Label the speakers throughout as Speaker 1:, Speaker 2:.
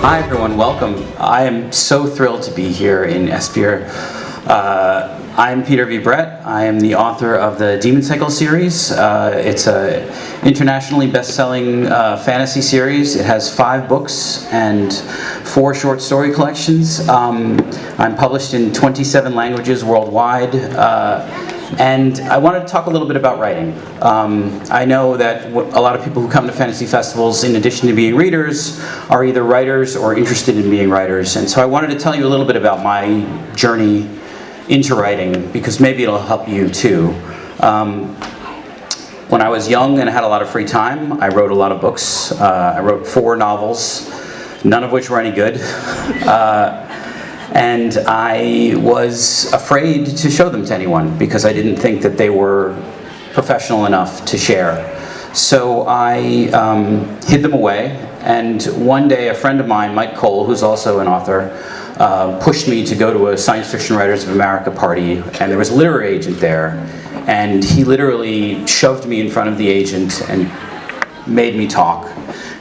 Speaker 1: Hi everyone, welcome. I am so thrilled to be here in Esbjerg. I'm Peter V. Brett. I am the author of the Demon Cycle series. It's an internationally best-selling fantasy series. It has 5 books and 4 short story collections. I'm published in 27 languages worldwide. And I wanted to talk a little bit about writing. I know that a lot of people who come to fantasy festivals, in addition to being readers, are either writers or interested in being writers. And so I wanted to tell you a little bit about my journey into writing, because maybe it'll help you too. When I was young and had a lot of free time, I wrote a lot of books. I wrote 4 novels, none of which were any good. And I was afraid to show them to anyone because I didn't think that they were professional enough to share. So I hid them away, and one day a friend of mine, Mike Cole, who's also an author, pushed me to go to a Science Fiction Writers of America party, and there was a literary agent there, and he literally shoved me in front of the agent and made me talk.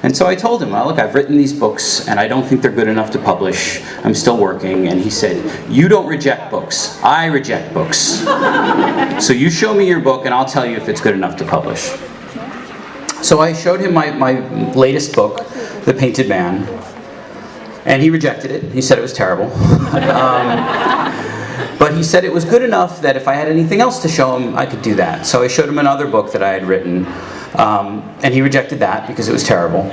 Speaker 1: And so I told him, well, look, I've written these books and I don't think they're good enough to publish. I'm still working. And he said, you don't reject books. I reject books. So you show me your book and I'll tell you if it's good enough to publish. So I showed him my latest book, The Painted Man, and he rejected it. He said it was terrible. But he said it was good enough that if I had anything else to show him, I could do that. So I showed him another book that I had written. And he rejected that because it was terrible.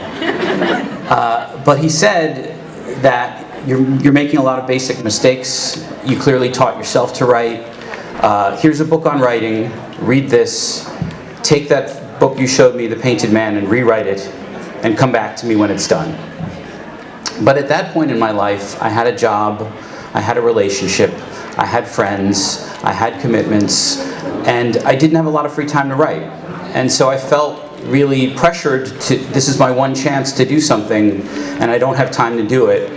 Speaker 1: But he said that you're making a lot of basic mistakes. You clearly taught yourself to write. Here's a book on writing. Read this. Take that book you showed me, The Painted Man, and rewrite it, and come back to me when it's done. But at that point in my life, I had a job, I had a relationship, I had friends, I had commitments, and I didn't have a lot of free time to write. And so I felt really pressured to, this is my one chance to do something, and I don't have time to do it.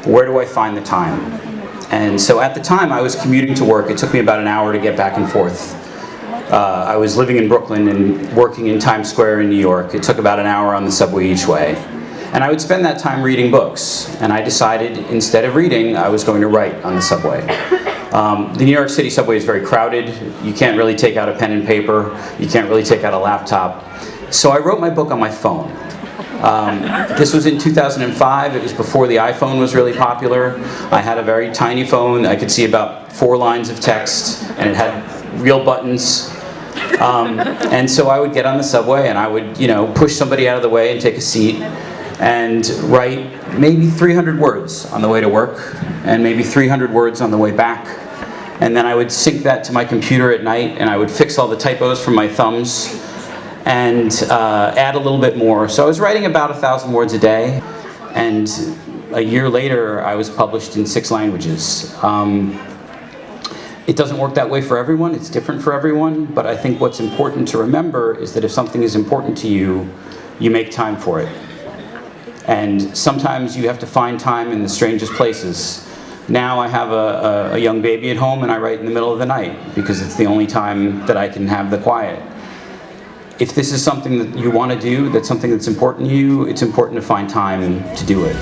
Speaker 1: Where do I find the time? And so at the time I was commuting to work. It took me about an hour to get back and forth. I was living in Brooklyn and working in Times Square in New York. It took about an hour on the subway each way. And I would spend that time reading books. And I decided instead of reading, I was going to write on the subway. The New York City subway is very crowded. You can't really take out a pen and paper. You can't really take out a laptop. So I wrote my book on my phone. This was in 2005. It was before the iPhone was really popular. I had a very tiny phone. I could see about 4 lines of text, and it had real buttons. And so I would get on the subway and I would, push somebody out of the way and take a seat and write maybe 300 words on the way to work and maybe 300 words on the way back. And then I would sync that to my computer at night, and I would fix all the typos from my thumbs and add a little bit more. So I was writing about 1,000 words a day, and a year later I was published in 6 languages. It doesn't work that way for everyone. It's different for everyone, but I think what's important to remember is that if something is important to you, you make time for it. And sometimes you have to find time in the strangest places. Now I have a young baby at home and I write in the middle of the night because it's the only time that I can have the quiet. If this is something that you want to do, that's something that's important to you, it's important to find time to do it.